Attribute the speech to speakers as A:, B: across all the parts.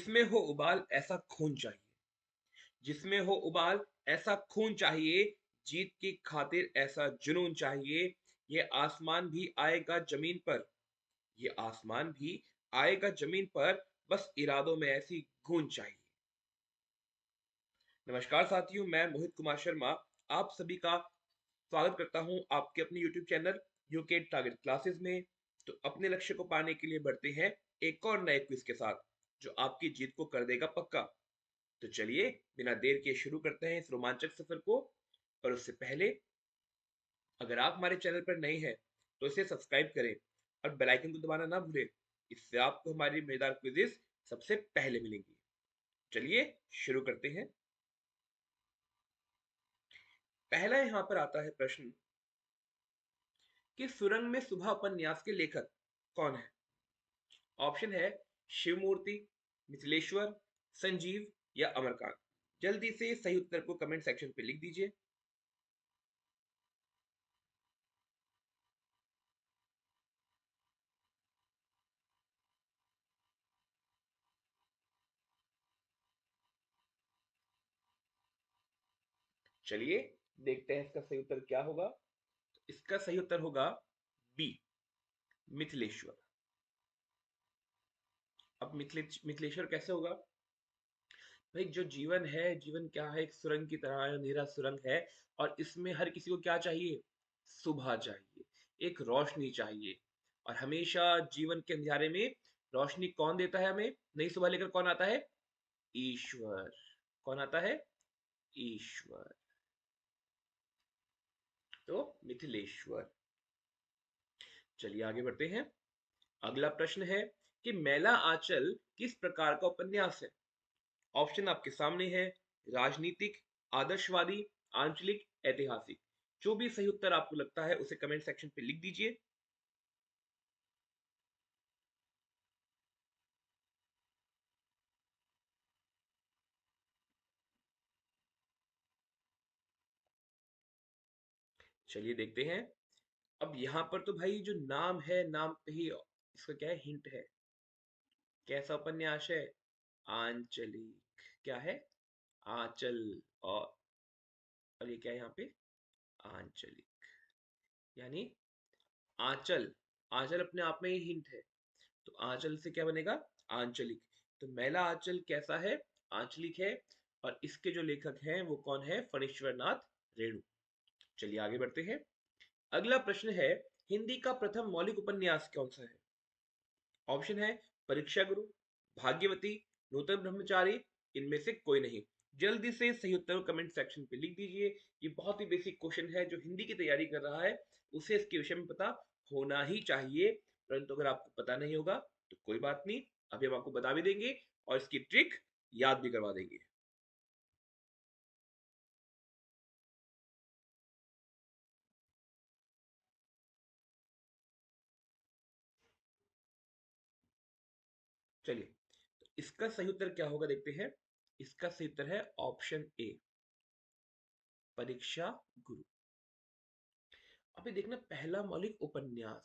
A: जिसमें हो उबाल ऐसा खून चाहिए, जिसमें हो उबाल ऐसा खून चाहिए, जीत की खातिर ऐसा जुनून चाहिए। ये आसमान भी आएगा जमीन पर, ये आसमान भी आएगा जमीन पर, बस इरादों में ऐसी गूंज चाहिए। नमस्कार साथियों, मैं मोहित कुमार शर्मा आप सभी का स्वागत करता हूं आपके अपने YouTube channel UK target classes में। तो अपने लक्ष्य को पाने के लिए बढ़ते हैं एक और नए क्विज के साथ, जो आपकी जीत को कर देगा पक्का। तो चलिए बिना देर के शुरू करते हैं इस रोमांचक सफर को। पर उससे पहले, अगर आप हमारे चैनल पर नए हैं तो इसे सब्सक्राइब करें और बेल आइकन को दबाना ना भूलें। इससे आपको हमारी मजेदार क्विज़ेस सबसे पहले मिलेंगी। चलिए शुरू करते हैं। पहला यहाँ पर आता है प्रश्न कि सुरंग में सुबह उपन्यास के लेखक कौन है। ऑप्शन है शिवमूर्ति, मिथिलेश्वर, संजीव या अमरकांत। जल्दी से सही उत्तर को कमेंट सेक्शन पे लिख दीजिए। चलिए देखते हैं इसका सही उत्तर क्या होगा। तो इसका सही उत्तर होगा बी, मिथिलेश्वर। अब मिथिलेश्वर कैसे होगा? भाई जो जीवन है, जीवन क्या है, एक सुरंग की तरह है, अंधेरा सुरंग है। और इसमें हर किसी को क्या चाहिए? सुबह चाहिए, एक रोशनी चाहिए। और हमेशा जीवन के अंधेरे में रोशनी कौन देता है हमें? नई सुबह लेकर कौन आता है? ईश्वर। कौन आता है? ईश्वर। तो मिथिलेश्वर। चलिए आगे बढ़ते हैं। अगला प्रश्न है कि मैला आंचल किस प्रकार का उपन्यास है। ऑप्शन आपके सामने है, राजनीतिक, आदर्शवादी, आंचलिक, ऐतिहासिक। जो भी सही उत्तर आपको लगता है उसे कमेंट सेक्शन पे लिख दीजिए। चलिए देखते हैं। अब यहाँ पर तो भाई जो नाम है, नाम पे ही इसका क्या है, हिंट है। कैसा उपन्यास है? आंचलिक। क्या है? आंचल। और ये क्या है यहाँ पे? आंचलिक यानी आंचल। आंचल अपने आप में ही हिंट है। तो आंचल से क्या बनेगा? आंचलिक। तो मैला आंचल कैसा है? आंचलिक है। और इसके जो लेखक हैं वो कौन है? फणीश्वर नाथ रेणु। चलिए आगे बढ़ते हैं। अगला प्रश्न है, हिंदी का प्रथम मौलिक उपन्यास कौन सा है। ऑप्शन है परीक्षा गुरु, भाग्यवती, नूतन ब्रह्मचारी, इनमें से कोई नहीं। जल्दी से सही उत्तर कमेंट सेक्शन पे लिख दीजिए। ये बहुत ही बेसिक क्वेश्चन है, जो हिंदी की तैयारी कर रहा है उसे इसके विषय में पता होना ही चाहिए। परंतु अगर आपको पता नहीं होगा तो कोई बात नहीं, अभी हम आपको बता भी देंगे और इसकी ट्रिक याद भी करवा देंगे। चलिए, तो इसका सही उत्तर क्या होगा देखते हैं। इसका सही उत्तर है ऑप्शन ए, परीक्षा गुरु। अभी देखना, पहला मौलिक उपन्यास।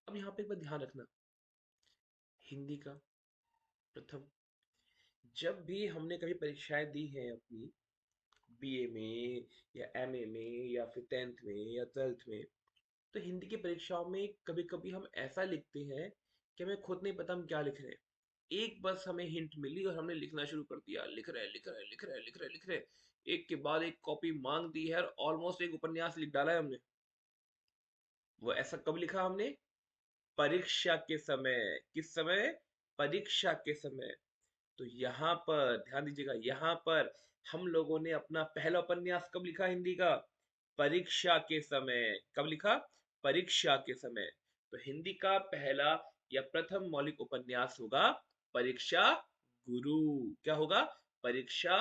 A: अब यहाँ पे एक बात ध्यान रखना, हिंदी का प्रथम। जब भी हमने कभी परीक्षाएं दी हैं अपनी, बीए में या एमए में या फिर 10th में या 12th में, तो हिंदी की परीक्षाओं में कभी कभी हम ऐसा लिखते हैं कि हमें खुद नहीं पता हम क्या लिख रहे हैं। एक बस हमें हिंट मिली और हमने लिखना शुरू कर दिया, लिख रहे लिख रहे लिख रहे लिख रहे लिख रहे, एक के बाद एक कॉपी मांग दी है और ऑलमोस्ट एक उपन्यास लिख डाला है हमने। वो ऐसा कब लिखा हमने? परीक्षा के समय। किस समय? परीक्षा के समय। तो यहाँ पर ध्यान दीजिएगा, यहाँ पर हम लोगों ने अपना पहला उपन्यास कब लिखा हिंदी का? परीक्षा के समय। कब लिखा? परीक्षा के समय। तो हिंदी का पहला या प्रथम मौलिक उपन्यास होगा परीक्षा गुरु। क्या होगा? परीक्षा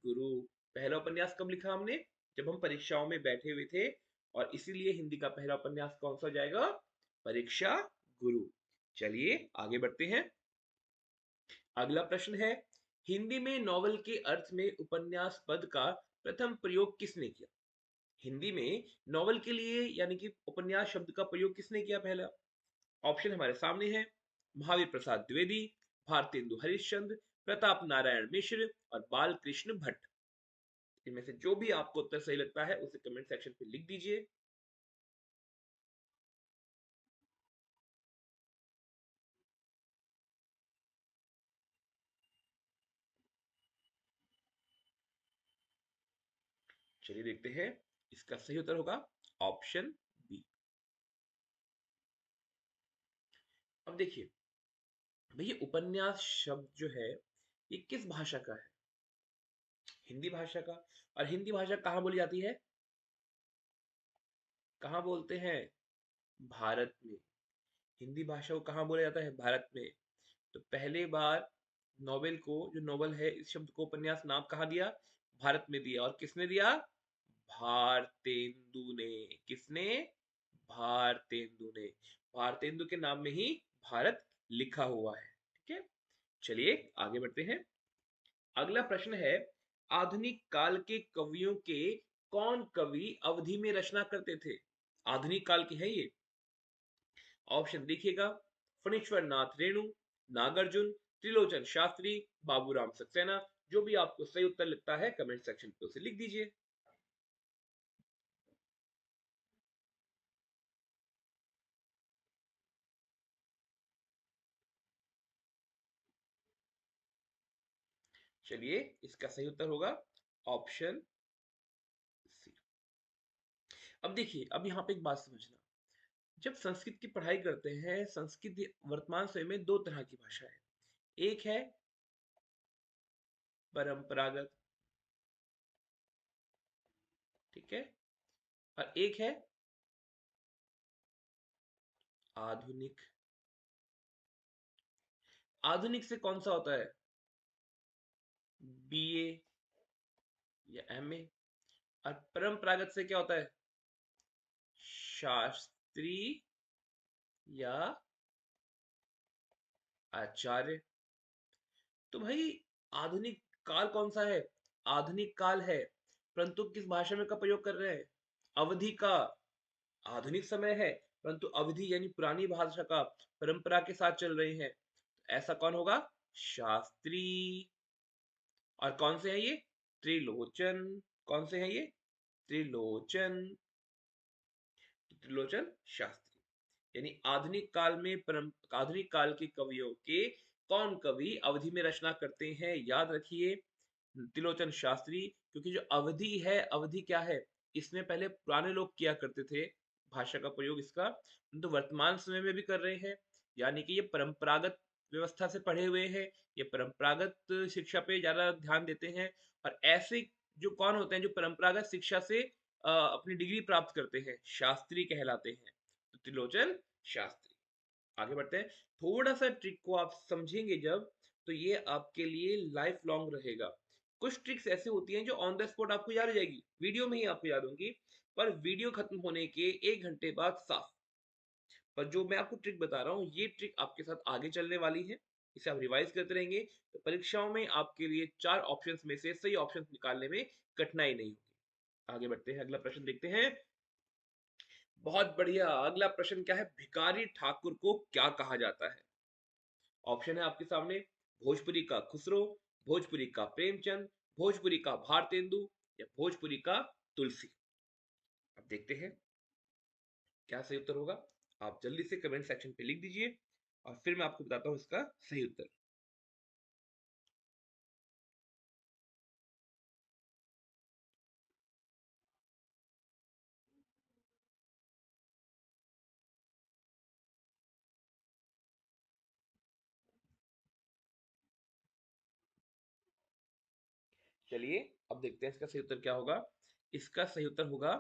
A: गुरु। पहला उपन्यास कब लिखा हमने? जब हम परीक्षाओं में बैठे हुए थे। और इसीलिए हिंदी का पहला उपन्यास कौन सा हो जाएगा? परीक्षा गुरु। चलिए आगे बढ़ते हैं। अगला प्रश्न है, हिंदी में नॉवल के अर्थ में उपन्यास पद का प्रथम प्रयोग किसने किया। हिंदी में नॉवल के लिए यानी कि उपन्यास शब्द का प्रयोग किसने किया पहला? ऑप्शन हमारे सामने है, महावीर प्रसाद द्विवेदी, भारतेंदु हरिश्चंद्र, प्रताप नारायण मिश्र और बाल कृष्ण भट्ट। इनमें से जो भी आपको उत्तर सही लगता है उसे कमेंट सेक्शन पे लिख दीजिए। चलिए देखते हैं, इसका सही उत्तर होगा ऑप्शन बी। अब देखिए भैया, उपन्यास शब्द जो है ये किस भाषा का है? हिंदी भाषा का। और हिंदी भाषा कहाँ बोली जाती है? कहाँ बोलते हैं? भारत में। हिंदी भाषा को कहाँ बोला जाता है? भारत में। तो पहले बार नोवेल को, जो नोवेल है, इस शब्द को उपन्यास नाम कहाँ दिया? भारत में दिया। और किसने दिया? भारतेंदु ने। किसने? भारतेंदु ने। भारतेंदु के नाम में ही भारत लिखा हुआ है। ठीक है, चलिए आगे बढ़ते हैं। अगला प्रश्न है, आधुनिक काल के कवियों के कौन कवि अवधि में रचना करते थे? आधुनिक काल के है ये। ऑप्शन देखिएगा, फणीश्वर नाथ रेणु, नागार्जुन, त्रिलोचन शास्त्री, बाबूराम सक्सेना। जो भी आपको सही उत्तर लगता है कमेंट सेक्शन पे उसे लिख दीजिए। चलिए, इसका सही उत्तर होगा ऑप्शन सी। अब देखिए, अब यहाँ पे एक बात समझना। जब संस्कृत की पढ़ाई करते हैं, संस्कृत वर्तमान समय में दो तरह की भाषा है। एक है परंपरागत, ठीक है, और एक है आधुनिक। आधुनिक से कौन सा होता है? बीए या एमए। और परंपरागत से क्या होता है? शास्त्री या आचार्य। तो भाई, आधुनिक काल कौन सा है? आधुनिक काल है, परंतु किस भाषा में का प्रयोग कर रहे हैं? अवधि का। आधुनिक समय है, परंतु अवधि यानी पुरानी भाषा का, परंपरा के साथ चल रहे हैं। ऐसा कौन होगा? शास्त्री। और कौन से है ये? त्रिलोचन। कौन से है ये? त्रिलोचन। त्रिलोचन शास्त्री। यानी आधुनिक काल में आधुनिक काल के कवियों के कौन कवि अवधि में रचना करते हैं? याद रखिए, त्रिलोचन शास्त्री। क्योंकि जो अवधि है, अवधि क्या है? इसमें पहले पुराने लोग किया करते थे भाषा का प्रयोग इसका, तो वर्तमान समय में भी कर रहे हैं। यानी कि ये परंपरागत व्यवस्था से पढ़े हुए हैं, ये परंपरागत शिक्षा पे ज्यादा ध्यान देते हैं। और ऐसे जो कौन होते हैं जो परंपरागत शिक्षा से अपनी डिग्री प्राप्त करते हैं, शास्त्री कहलाते हैं। तो त्रिलोचन शास्त्री। आगे बढ़ते हैं। थोड़ा सा ट्रिक को आप समझेंगे जब, तो ये आपके लिए लाइफ लॉन्ग रहेगा। कुछ ट्रिक्स ऐसे होती हैं जो ऑन द स्पॉट आपको याद हो जाएगी, वीडियो में ही आपको याद होंगी, पर वीडियो खत्म होने के 1 घंटे बाद साफ। पर जो मैं आपको ट्रिक बता रहा हूँ, ये ट्रिक आपके साथ आगे चलने वाली है। इसे आप रिवाइज करते रहेंगे तो परीक्षाओं में आपके लिए 4 ऑप्शंस में से सही ऑप्शन निकालने में कठिनाई नहीं होगी। आगे बढ़ते हैं, अगला प्रश्न देखते हैं। बहुत बढ़िया, अगला प्रश्न क्या है? भिखारी ठाकुर को क्या कहा जाता है? ऑप्शन है आपके सामने, भोजपुरी का खुसरो, भोजपुरी का प्रेमचंद, भोजपुरी का भारतेंदु, या भोजपुरी का तुलसी। अब देखते हैं क्या सही उत्तर होगा। आप जल्दी से कमेंट सेक्शन पे लिख दीजिए और फिर मैं आपको बताता हूं इसका सही उत्तर। चलिए, अब देखते हैं इसका सही उत्तर क्या होगा। इसका सही उत्तर होगा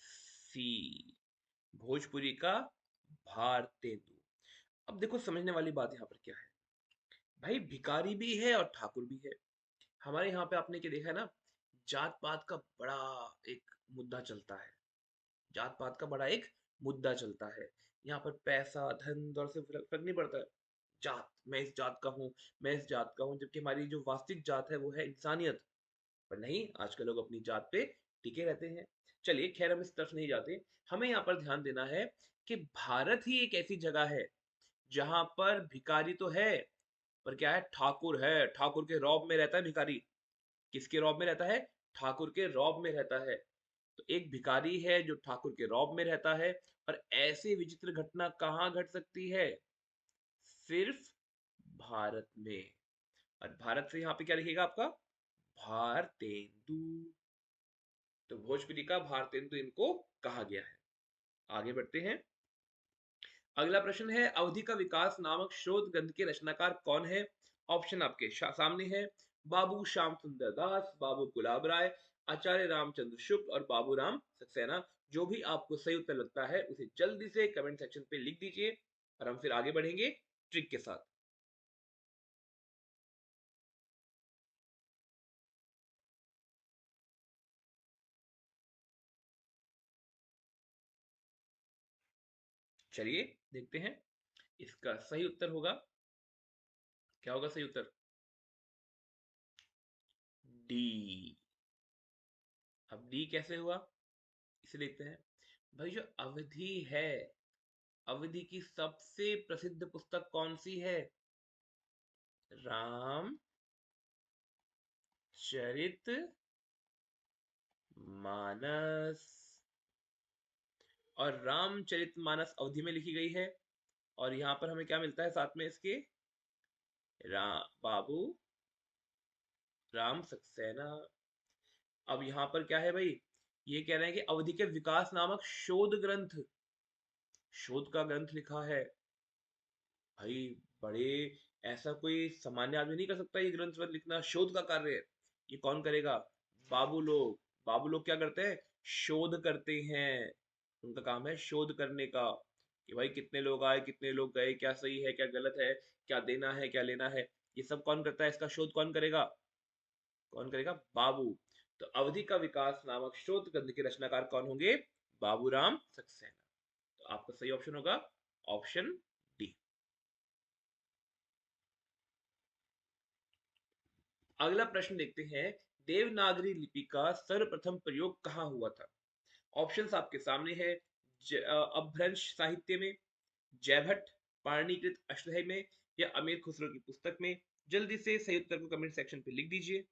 A: सी, भोजपुरी का भारतेंदु। अब देखो, समझने वाली बात यहाँ पर क्या है। भाई, भिखारी भी है और ठाकुर भी है। हमारे यहाँ पे आपने क्या देखा है ना, जात पात का बड़ा एक मुद्दा चलता है। जात पात का बड़ा एक मुद्दा चलता है। यहाँ पर पैसा, धन दौलत से फर्क फर्क नहीं पड़ता है। जात, मैं इस जात का हूँ, मैं इस जात का हूँ, जबकि हमारी जो वास्तविक जात है वो है इंसानियत। पर नहीं, आजकल लोग अपनी जात पे टिके रहते हैं। चलिए खैर, हम इस तरफ नहीं जाते। हमें यहाँ पर ध्यान देना है कि भारत ही एक ऐसी जगह है जहां पर भिखारी तो है, पर क्या है, ठाकुर है, ठाकुर के रौब में रहता है भिखारी। किसके रौब में रहता है? ठाकुर के रौब में रहता है। तो एक भिखारी है जो ठाकुर के रौब में रहता है। और ऐसी विचित्र घटना कहाँ घट सकती है? सिर्फ भारत में। और भारत से यहाँ पे क्या लिखेगा आपका? भारतेंदु। तो भोजपुरी का भारतेंदु इनको कहा गया है। आगे बढ़ते हैं। अगला प्रश्न है, अवधि का विकास नामक शोध ग्रंथ के रचनाकार कौन है? ऑप्शन आपके सामने है। बाबू श्याम सुंदर दास, बाबू गुलाब राय, आचार्य रामचंद्र शुक्ल और बाबू राम सक्सेना। जो भी आपको सही उत्तर लगता है उसे जल्दी से कमेंट सेक्शन पे लिख दीजिए और हम फिर आगे बढ़ेंगे ट्रिक के साथ। चलिए देखते हैं। इसका सही उत्तर होगा, क्या होगा सही उत्तर? डी। अब डी कैसे हुआ, इसे देखते हैं। भाई जो अवधि है, अवधि की सबसे प्रसिद्ध पुस्तक कौन सी है? राम चरित मानस। और रामचरित मानस अवधि में लिखी गई है। और यहां पर हमें क्या मिलता है साथ में इसके? बाबू राम सक्सेना। अब यहां पर क्या है भाई, ये कह रहे हैं कि अवधि के विकास नामक शोध ग्रंथ, शोध का ग्रंथ लिखा है। भाई बड़े, ऐसा कोई सामान्य आदमी नहीं कर सकता ये ग्रंथ लिखना, शोध का कार्य है। ये कौन करेगा? बाबू लोग। बाबू लोग क्या करते हैं? शोध करते हैं। उनका काम है शोध करने का, कि भाई कितने लोग आए, कितने लोग गए, क्या सही है, क्या गलत है, क्या देना है, क्या लेना है। ये सब कौन करता है? इसका शोध कौन करेगा? कौन करेगा? बाबू। तो अवधि का विकास नामक शोध ग्रंथ के रचनाकार कौन होंगे? बाबूराम सक्सेना। तो आपका सही ऑप्शन होगा ऑप्शन डी। अगला प्रश्न देखते हैं। देवनागरी लिपि का सर्वप्रथम प्रयोग कहाँ हुआ था? ऑप्शंस आपके सामने है। अपभ्रंश साहित्य में, जयभट्ट, पाणिनिकृत अष्टदय में, या अमीर खुसरो की पुस्तक में। जल्दी से सही उत्तर को कमेंट सेक्शन पे लिख दीजिए।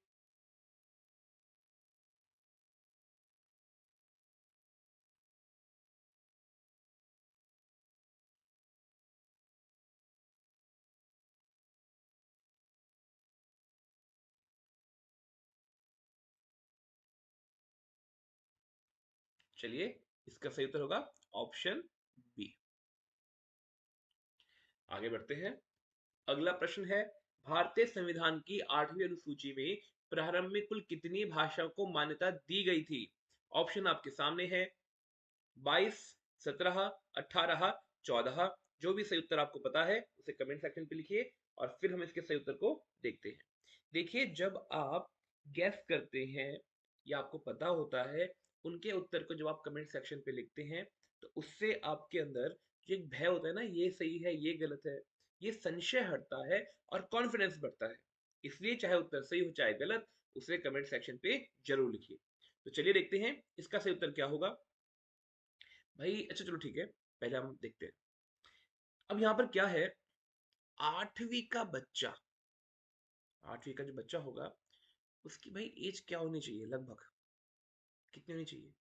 A: चलिए, इसका सही उत्तर होगा ऑप्शन बी। आगे बढ़ते हैं। अगला प्रश्न है, भारतीय संविधान की 8वीं अनुसूची में प्रारंभ में कुल कितनी भाषाओं को मान्यता दी गई थी? ऑप्शन आपके सामने है। 22, 17, 18, 14। जो भी सही उत्तर आपको पता है उसे कमेंट सेक्शन पे लिखिए और फिर हम इसके सही उत्तर को देखते हैं। देखिए, जब आप गैस करते हैं या आपको पता होता है, उनके उत्तर को जब आप कमेंट सेक्शन पे लिखते हैं, तो उससे आपके अंदर जो एक भय होता है ना, ये सही है ये गलत है, ये संशय हटता है और कॉन्फिडेंस बढ़ता है। इसलिए चाहे उत्तर सही हो चाहे गलत, उसे कमेंट सेक्शन पे जरूर लिखिए। तो चलिए देखते हैं इसका सही उत्तर क्या होगा। भाई अच्छा चलो ठीक है, पहले हम देखते हैं। अब यहाँ पर क्या है, 8वीं का बच्चा, 8वीं का जो बच्चा होगा, उसकी भाई एज क्या होनी चाहिए लगभग? कितनी होनी चाहिए?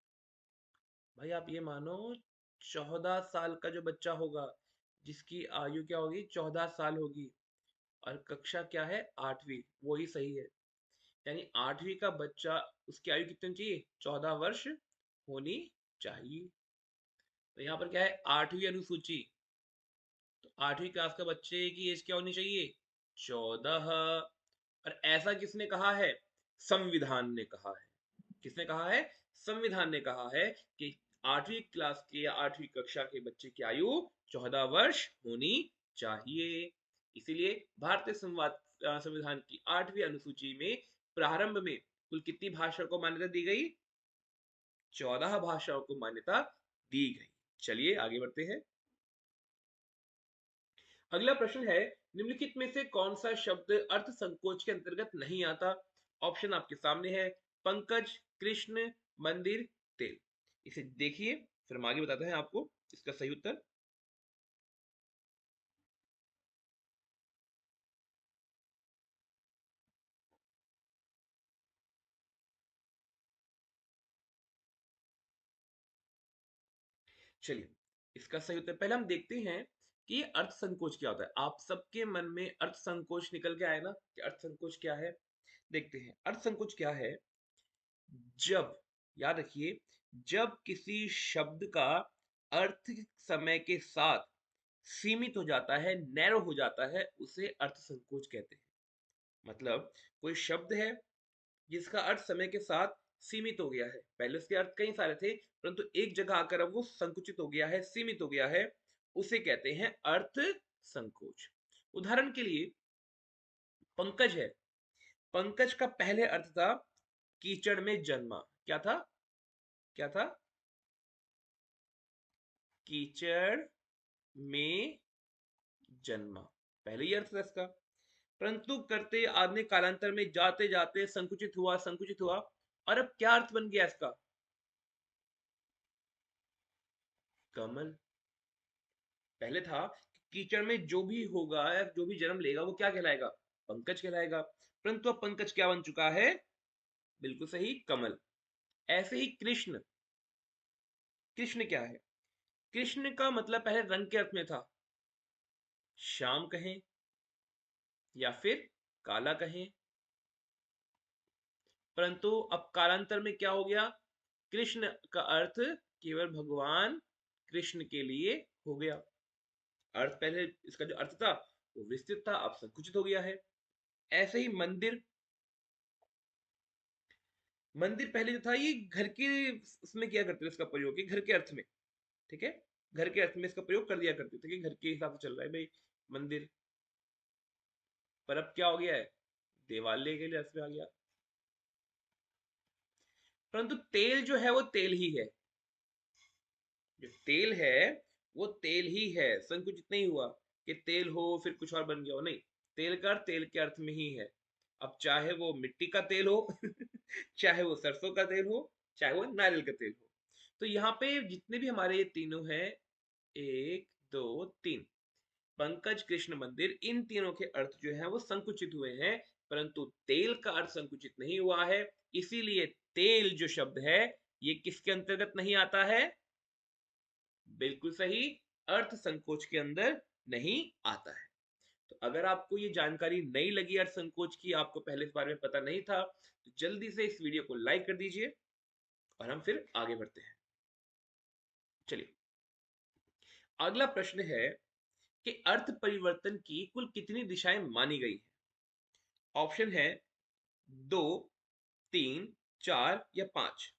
A: भाई आप ये मानो, 14 साल का जो बच्चा होगा, जिसकी आयु क्या होगी? 14 साल होगी। और कक्षा क्या है? 8वीं। वही सही है। यानी 8वीं का बच्चा, उसकी आयु कितनी होनी चाहिए? 14 वर्ष होनी चाहिए। तो यहाँ पर क्या है? 8वीं अनुसूची। तो 8वीं क्लास का बच्चे की एज क्या होनी चाहिए? 14। और ऐसा किसने कहा है? संविधान ने कहा है। किसने कहा है? संविधान ने कहा है कि 8वीं क्लास के या 8वीं कक्षा के बच्चे की आयु 14 वर्ष होनी चाहिए। इसीलिए भारतीय संविधान की 8वीं अनुसूची में प्रारंभ में कुल कितनी भाषाओं को मान्यता दी गई? 14 भाषाओं को मान्यता दी गई। चलिए आगे बढ़ते हैं। अगला प्रश्न है, निम्नलिखित में से कौन सा शब्द अर्थ संकोच के अंतर्गत नहीं आता? ऑप्शन आपके सामने है। पंकज, कृष्ण, मंदिर, तेल। इसे देखिए, फिर हम आगे बताते हैं आपको इसका सही उत्तर। चलिए, इसका सही उत्तर पहले हम देखते हैं कि अर्थ संकोच क्या होता है। आप सबके मन में अर्थ संकोच निकल के आए ना कि अर्थ संकोच क्या है। देखते हैं अर्थ संकोच क्या है। जब, याद रखिए, जब किसी शब्द का अर्थ समय के साथ सीमित हो जाता है, नैरो हो जाता है, उसे अर्थ संकोच कहते हैं। मतलब कोई शब्द है जिसका अर्थ समय के साथ सीमित हो गया है, पहले उसके अर्थ कई सारे थे परंतु एक जगह आकर अब वो संकुचित हो गया है, सीमित हो गया है, उसे कहते हैं अर्थ संकोच। उदाहरण के लिए पंकज है। पंकज का पहले अर्थ था कीचड़ में जन्मा। क्या था? क्या था? कीचड़ में जन्मा, पहले ही अर्थ था इसका। परंतु करते आदमी कालांतर में जाते जाते संकुचित हुआ, संकुचित हुआ, और अब क्या अर्थ बन गया इसका? कमल। पहले था कीचड़ में जो भी होगा या जो भी जन्म लेगा वो क्या कहलाएगा? पंकज कहलाएगा। परंतु अब पंकज क्या बन चुका है? बिल्कुल सही, कमल। ऐसे ही कृष्ण। कृष्ण क्या है? कृष्ण का मतलब पहले रंग के अर्थ में था, श्याम कहें या फिर काला कहें, परंतु अब कालांतर में क्या हो गया? कृष्ण का अर्थ केवल भगवान कृष्ण के लिए हो गया। अर्थ पहले इसका जो अर्थ था वो विस्तृत था, अब संकुचित हो गया है। ऐसे ही मंदिर। मंदिर पहले जो था ये घर के उसमें किया करते थे इसका प्रयोग, घर के अर्थ में। ठीक है, घर के अर्थ में इसका प्रयोग कर दिया करते थे कि घर के हिसाब से चल रहा है भाई मंदिर। पर अब क्या हो गया है? देवालय के लिए अर्थ में आ गया। परंतु तेल जो है वो तेल ही है। जो तेल है वो तेल ही है, संकुचित नहीं हुआ कि तेल हो फिर कुछ और बन गया हो, नहीं। तेल का अर्थ तेल के अर्थ में ही है। अब चाहे वो मिट्टी का तेल हो चाहे वो सरसों का तेल हो, चाहे वो नारियल का तेल हो। तो यहाँ पे जितने भी हमारे ये तीनों हैं, एक दो तीन, पंकज कृष्ण मंदिर, इन तीनों के अर्थ जो है वो संकुचित हुए हैं, परंतु तेल का अर्थ संकुचित नहीं हुआ है। इसीलिए तेल जो शब्द है ये किसके अंतर्गत नहीं आता है? बिल्कुल सही, अर्थ संकोच के अंदर नहीं आता है। तो अगर आपको ये जानकारी नहीं लगी अर्थ संकोच की, आपको पहले इस बारे में पता नहीं था, तो जल्दी से इस वीडियो को लाइक कर दीजिए और हम फिर आगे बढ़ते हैं। चलिए, अगला प्रश्न है कि अर्थ परिवर्तन की कुल कितनी दिशाएं मानी गई है? ऑप्शन है 2, 3, 4 या 5।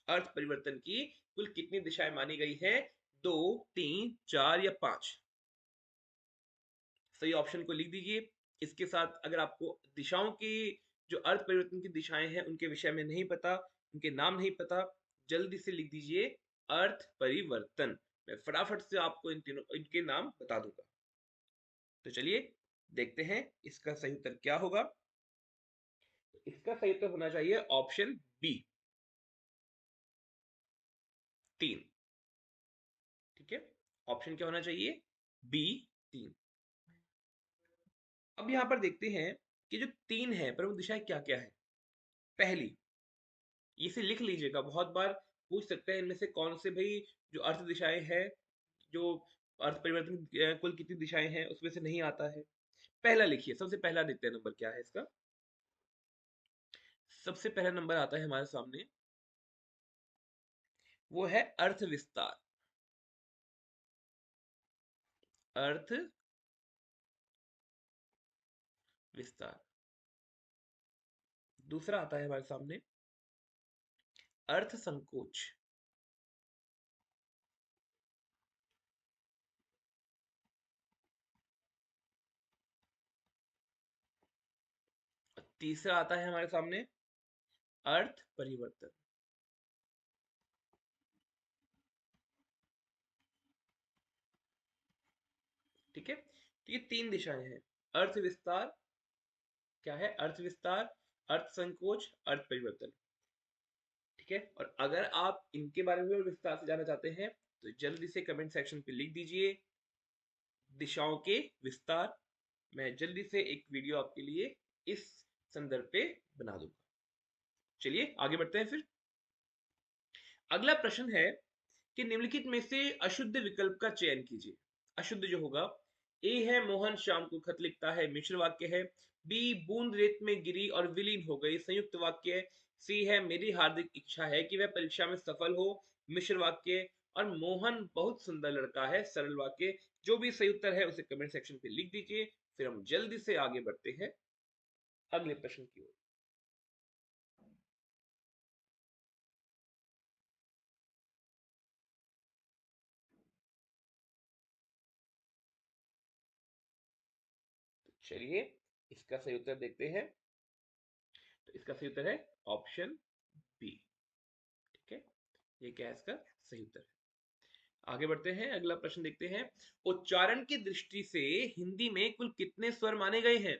A: अर्थ परिवर्तन की कुल कितनी दिशाएं मानी गई है? 2, 3, 4 या 5। सही ऑप्शन को लिख दीजिए। इसके साथ अगर आपको दिशाओं की, जो अर्थ परिवर्तन की दिशाएं हैं उनके विषय में नहीं पता, उनके नाम नहीं पता, जल्दी से लिख दीजिए अर्थ परिवर्तन। मैं फटाफट से आपको इन तीनों इनके नाम बता दूंगा। तो चलिए देखते हैं इसका सही उत्तर क्या होगा। इसका सही उत्तर होना चाहिए ऑप्शन बी, 3। ठीक है, ऑप्शन क्या होना चाहिए? बी, 3। अब यहां पर देखते हैं कि जो 3 है प्रमुख दिशाएं क्या क्या है। पहली, इसे लिख लीजिएगा, बहुत बार पूछ सकते हैं इनमें से कौन से भाई जो अर्थ दिशाएं हैं, जो अर्थ परिवर्तन कुल कितनी दिशाएं हैं उसमें से नहीं आता है। पहला लिखिए, सबसे पहला देखते हैं नंबर क्या है इसका। सबसे पहला नंबर आता है हमारे सामने, वो है अर्थ विस्तार। अर्थ विस्तार। दूसरा आता है हमारे सामने अर्थ संकोच। तीसरा आता है हमारे सामने अर्थ परिवर्तन। ठीक है, तो ये 3 दिशाएं हैं। अर्थ विस्तार क्या है? अर्थ विस्तार, अर्थ संकोच, अर्थ परिवर्तन। ठीक है, और अगर आप इनके बारे में और विस्तार से जानना चाहते हैं तो जल्दी से कमेंट सेक्शन पे लिख दीजिए दिशाओं के विस्तार। मैं जल्दी से एक वीडियो आपके लिए इस संदर्भ पे बना दूंगा। चलिए आगे बढ़ते हैं फिर। अगला प्रश्न है कि निम्नलिखित में से अशुद्ध विकल्प का चयन कीजिए। अशुद्ध जो होगा, ए है मोहन शाम को खत लिखता है, मिश्र वाक्य है। बी बूंद रेत में गिरी और विलीन हो गई, संयुक्त वाक्य है। सी है मेरी हार्दिक इच्छा है कि वह परीक्षा में सफल हो, मिश्र वाक्य। और मोहन बहुत सुंदर लड़का है, सरल वाक्य। जो भी सही उत्तर है उसे कमेंट सेक्शन पे लिख दीजिए। फिर हम जल्दी से आगे बढ़ते हैं अगले प्रश्न की ओर। चलिए इसका सही उत्तर देखते हैं। तो इसका सही उत्तर है ऑप्शन बी। ठीक है, ये क्या है इसका सही उत्तर है। आगे बढ़ते हैं, अगला प्रश्न देखते हैं। उच्चारण की दृष्टि से हिंदी में कुल कितने स्वर माने गए हैं?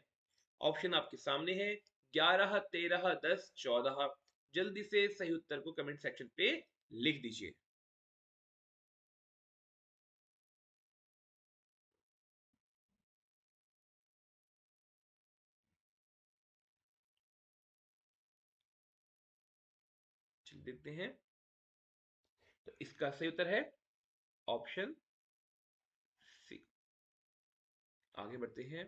A: ऑप्शन आपके सामने है, 11, 13, 10, 14। जल्दी से सही उत्तर को कमेंट सेक्शन पे लिख दीजिए। चलिए देखते हैं। तो इसका सही उत्तर है ऑप्शन सी। आगे बढ़ते हैं,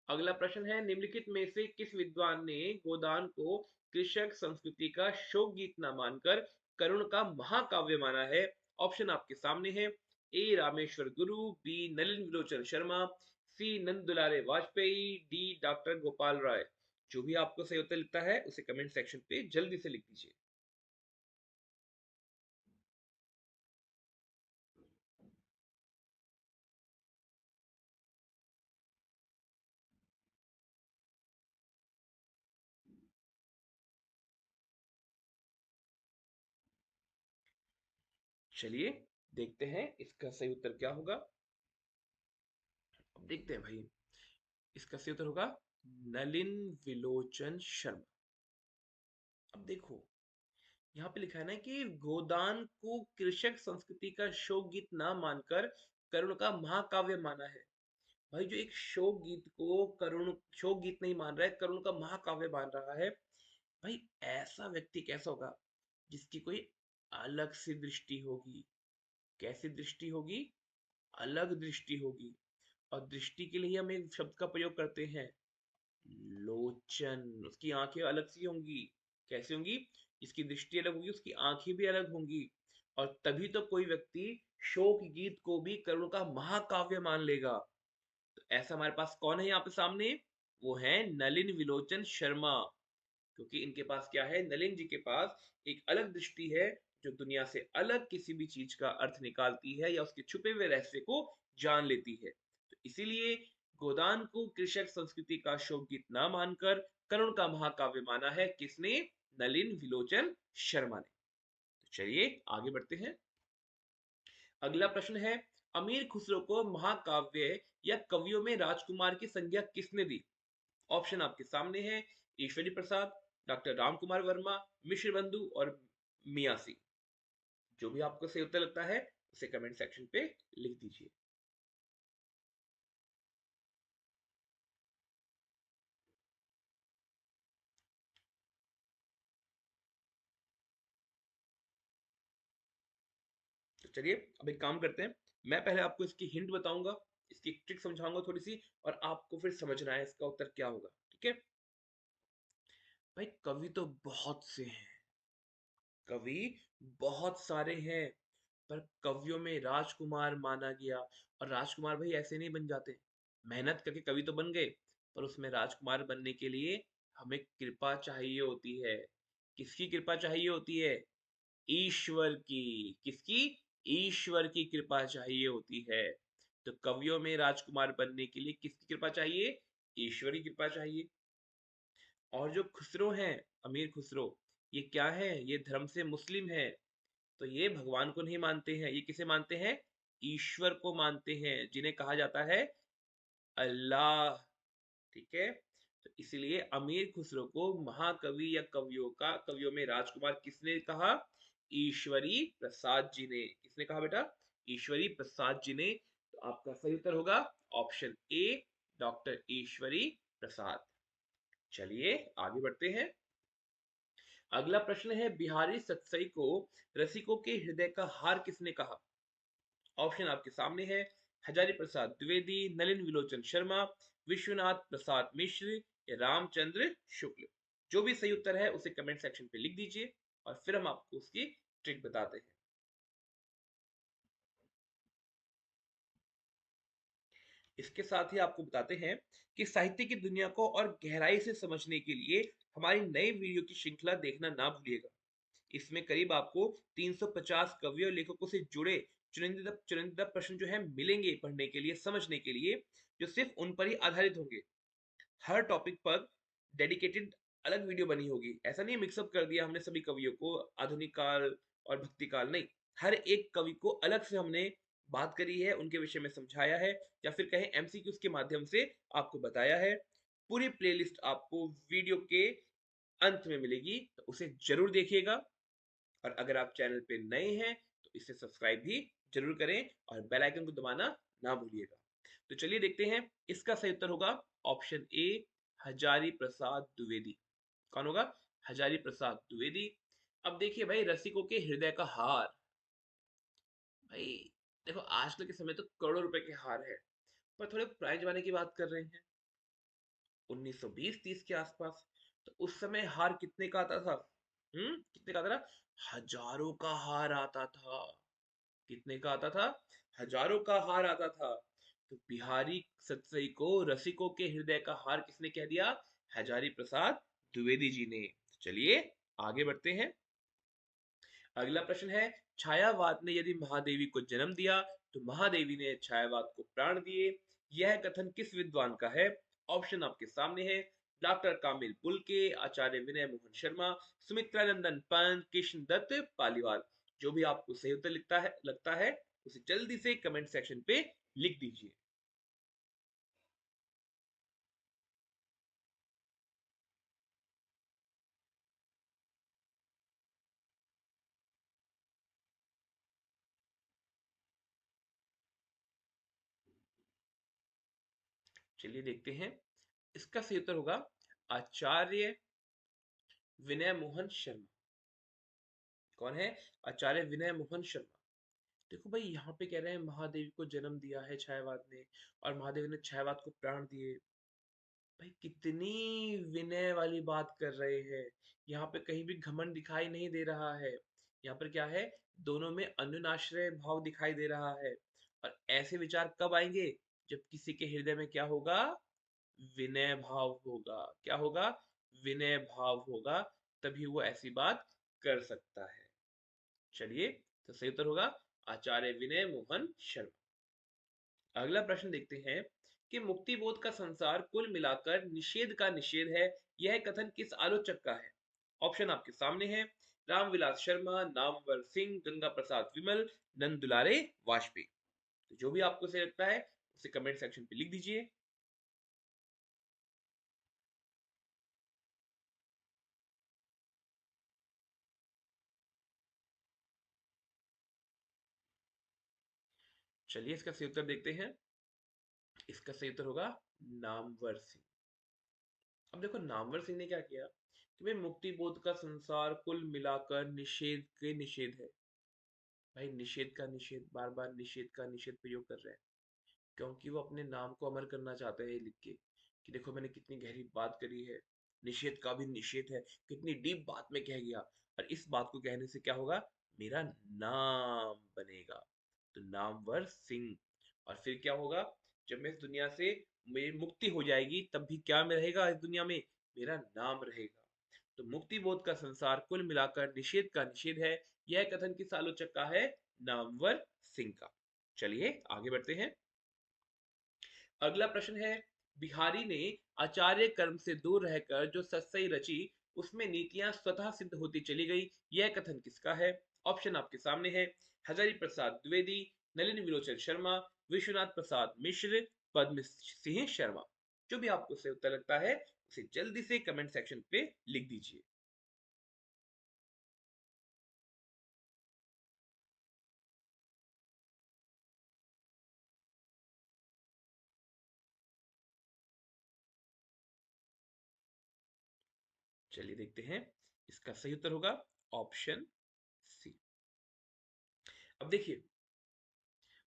A: अगला प्रश्न है, निम्नलिखित में से किस विद्वान ने गोदान को कृषक संस्कृति का शोक गीत न मानकर करुण का महाकाव्य माना है? ऑप्शन आपके सामने है, ए रामेश्वर गुरु, बी नलिन विलोचन शर्मा, सी नंद दुलारे वाजपेयी, डी डॉक्टर गोपाल राय। जो भी आपको सही उत्तर लगता है उसे कमेंट सेक्शन पे जल्दी से लिख दीजिए। चलिए देखते हैं इसका सही उत्तर क्या होगा। अब देखते हैं भाई, इसका सही उत्तर होगा नलिन विलोचन शर्मा। अब देखो, यहाँ पे लिखा है ना कि गोदान को कृषक संस्कृति का शोक गीत ना मानकर करुण का महाकाव्य माना है। भाई जो एक शोक गीत को करुण शोक गीत नहीं मान रहा है, करुण का महाकाव्य मान रहा है, भाई ऐसा व्यक्ति कैसा होगा जिसकी कोई अलग सी दृष्टि होगी। कैसी दृष्टि होगी? अलग दृष्टि होगी। और दृष्टि के लिए हम एक शब्द का प्रयोग करते हैं, लोचन। उसकी आंखें अलग सी होंगी। कैसी होंगी? इसकी दृष्टि अलग होगी, उसकी आंखें भी अलग होंगी। और तभी तो कोई व्यक्ति शोक गीत को भी करुण का महाकाव्य मान लेगा। तो ऐसा हमारे पास कौन है यहाँ पे सामने? वो है नलिन विलोचन शर्मा। क्योंकि इनके पास क्या है, नलिन जी के पास एक अलग दृष्टि है, जो दुनिया से अलग किसी भी चीज का अर्थ निकालती है या उसके छुपे हुए रहस्य को जान लेती है। तो इसीलिए गोदान को कृषक संस्कृति का शोक गीत ना मानकर करुण का महाकाव्य माना है। किसने? नलिन विलोचन शर्मा ने। तो चलिए आगे बढ़ते हैं। अगला प्रश्न है, अमीर खुसरो को महाकाव्य या कवियों में राजकुमार की संज्ञा किसने दी? ऑप्शन आपके सामने है, ईश्वरी प्रसाद, डॉक्टर राम कुमार वर्मा, मिश्र बंधु और मियासी। जो भी आपको सही उत्तर लगता है उसे कमेंट सेक्शन पे लिख दीजिए। तो चलिए अब एक काम करते हैं, मैं पहले आपको इसकी हिंट बताऊंगा, इसकी ट्रिक समझाऊंगा थोड़ी सी, और आपको फिर समझना है इसका उत्तर क्या होगा। ठीक है भाई, कवि तो बहुत से हैं, कवि बहुत सारे हैं, पर कवियों में राजकुमार माना गया। और राजकुमार भाई ऐसे नहीं बन जाते, मेहनत करके कवि तो बन गए, पर उसमें राजकुमार बनने के लिए हमें कृपा चाहिए होती है। किसकी कृपा चाहिए होती है? ईश्वर की। किसकी? ईश्वर की कृपा चाहिए होती है। तो कवियों में राजकुमार बनने के लिए किसकी कृपा चाहिए? ईश्वरी कृपा चाहिए। और जो खुसरो हैं, अमीर खुसरो, ये क्या है? ये धर्म से मुस्लिम है। तो ये भगवान को नहीं मानते हैं, ये किसे मानते हैं? ईश्वर को मानते हैं, जिन्हें कहा जाता है अल्लाह। ठीक है, तो इसलिए अमीर खुसरो को महाकवि या कवियों में राजकुमार किसने कहा? ईश्वरी प्रसाद जी ने। किसने कहा बेटा? ईश्वरी प्रसाद जी ने। तो आपका सही उत्तर होगा option A, doctor Ishwari Prasad. चलिए आगे बढ़ते हैं। अगला प्रश्न है, बिहारी सतसई को रसिकों के हृदय का हार किसने कहा? ऑप्शन आपके सामने है, हजारी प्रसाद द्विवेदी, नलिन विलोचन शर्मा, विश्वनाथ प्रसाद मिश्र या रामचंद्र शुक्ल। जो भी सही उत्तर है उसे कमेंट सेक्शन पे लिख दीजिए और फिर हम आपको उसकी ट्रिक बताते हैं। इसके साथ ही आपको बताते हैं कि साहित्य की दुनिया को और गहराई से समझने के लिए हमारी नई वीडियो की श्रृंखला देखना ना भूलिएगा। इसमें करीब आपको 350 कवियों और लेखकों से जुड़े चुनिंदा चुनिंदा प्रश्न जो है मिलेंगे पढ़ने के लिए, समझने के लिए, जो सिर्फ उन पर ही आधारित होंगे। हर टॉपिक पर डेडिकेटेड अलग वीडियो बनी होगी। ऐसा नहीं मिक्सअप कर दिया हमने सभी कवियों को, आधुनिक काल और भक्ति काल नहीं। हर एक कवि को अलग से हमने बात करी है, उनके विषय में समझाया है, या फिर कहें एमसीक्यूज के माध्यम से आपको बताया है। पूरी प्लेलिस्ट आपको वीडियो के अंत में मिलेगी, तो उसे जरूर देखिएगा। और अगर आप चैनल पे नए हैं तो इसे सब्सक्राइब भी जरूर करें और बेल आइकन को दबाना ना भूलिएगा। तो चलिए देखते हैं, इसका सही उत्तर होगा ऑप्शन ए, हजारी प्रसाद द्विवेदी। कौन होगा? हजारी प्रसाद द्विवेदी। अब देखिए भाई, रसिकों के हृदय का हार। भाई देखो, आजकल के समय तो करोड़ों रुपए के हार है, पर थोड़े पुराने जमाने की बात कर रहे हैं, 1920-30 के आसपास। तो उस समय हार कितने का आता था? कितने का आता था? हजारों का हार आता था। कितने का आता था? हजारों का हार आता था। तो बिहारी सतसई को रसिकों के हृदय का हार किसने कह दिया? हजारी प्रसाद द्विवेदी जी ने। चलिए आगे बढ़ते हैं। अगला प्रश्न है, छायावाद ने यदि महादेवी को जन्म दिया तो महादेवी ने छायावाद को प्राण दिए। यह कथन किस विद्वान का है? ऑप्शन आपके सामने है, डॉक्टर कामिल पुलके, आचार्य विनय मोहन शर्मा, सुमित्रानंदन पंत, कृष्ण दत्त पालीवाल। जो भी आपको सही उत्तर लगता है उसे जल्दी से कमेंट सेक्शन पे लिख दीजिए। चलिए देखते हैं, इसका सही उत्तर होगा आचार्य विनय मोहन शर्मा। कौन है? आचार्य विनय मोहन शर्मा। देखो भाई, यहाँ पे कह रहे हैं महादेवी को जन्म दिया है छायावाद ने, और महादेवी ने छायावाद को प्राण दिए। भाई कितनी विनय वाली बात कर रहे हैं। यहाँ पे कहीं भी घमंड दिखाई नहीं दे रहा है। यहाँ पर क्या है? दोनों में अन्योनाश्रय भाव दिखाई दे रहा है। और ऐसे विचार कब आएंगे? जब किसी के हृदय में क्या होगा? विनय भाव होगा। क्या होगा? विनय भाव होगा। तभी वो ऐसी बात कर सकता है। चलिए, तो सही उत्तर होगा आचार्य विनय मोहन शर्मा। अगला प्रश्न देखते हैं कि मुक्ति बोध का संसार कुल मिलाकर निषेध का निषेध है। यह कथन किस आलोचक का है? ऑप्शन आपके सामने है, रामविलास शर्मा, नामवर सिंह, गंगा प्रसाद विमल, नंद दुलारे वाजपेयी। तो जो भी आपको सही लगता है उसे कमेंट सेक्शन पे लिख दीजिए। चलिए इसका सही उत्तर देखते हैं। इसका सही उत्तर होगा नामवर सिंह। अब देखो, नामवर सिंह ने क्या किया कि भाई, मुक्ति बोध का संसार कुल मिलाकर निषेध के निषेध है। भाई निषेध का निषेध, बार बार निषेध का निषेध प्रयोग कर रहे हैं, क्योंकि वो अपने नाम को अमर करना चाहते हैं लिख के, कि देखो मैंने कितनी गहरी बात करी है, निषेध का भी निषेध है, कितनी डीप बात में कह गया। और इस बात को कहने से क्या होगा? मेरा नाम बनेगा। तो नामवर सिंह। और फिर क्या होगा? जब मैं इस दुनिया से, मेरी मुक्ति हो जाएगी, तब भी क्या में रहेगा इस दुनिया में? मेरा नाम रहेगा। तो मुक्ति बोध का संसार कुल मिलाकर निषेध का निषेध है। यह कथन किस आलोचक का है? नामवर सिंह का। चलिए आगे बढ़ते हैं। अगला प्रश्न है, बिहारी ने आचार्य कर्म से दूर रहकर जो सत्सई रची, उसमें नीतियां स्वतः सिद्ध होती चली गई। यह कथन किसका है? ऑप्शन आपके सामने है, हजारी प्रसाद द्विवेदी, नलिन विलोचन शर्मा, विश्वनाथ प्रसाद मिश्र, पद्म सिंह शर्मा। जो भी आपको सही उत्तर लगता है उसे जल्दी से कमेंट सेक्शन पे लिख दीजिए। चलिए देखते हैं, इसका सही उत्तर होगा ऑप्शन सी। अब देखिए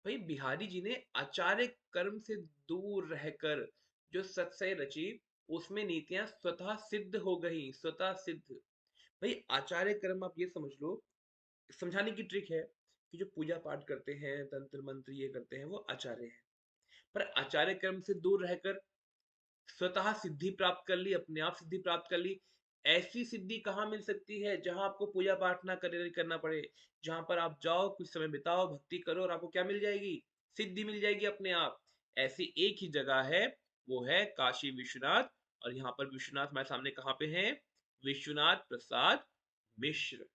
A: भाई, बिहारी जी ने आचार्य कर्म से दूर रहकर जो सत्सय रची, उसमें नीतियां स्वतः सिद्ध हो गई, स्वतः सिद्ध। भाई आचार्य कर्म आप ये समझ लो, समझाने की ट्रिक है कि जो पूजा पाठ करते हैं, तंत्र मंत्र ये करते हैं, वो आचार्य हैं। पर आचार्य कर्म से दूर रहकर स्वतः सिद्धि प्राप्त कर ली, अपने आप सिद्धि प्राप्त कर ली। ऐसी सिद्धि कहाँ मिल सकती है जहां आपको पूजा पाठ ना करना पड़े, जहां पर आप जाओ, कुछ समय बिताओ, भक्ति करो और आपको क्या मिल जाएगी? सिद्धि मिल जाएगी अपने आप। ऐसी एक ही जगह है, वो है काशी विश्वनाथ। और यहाँ पर विश्वनाथ हमारे सामने कहाँ पे हैं? विश्वनाथ प्रसाद मिश्र।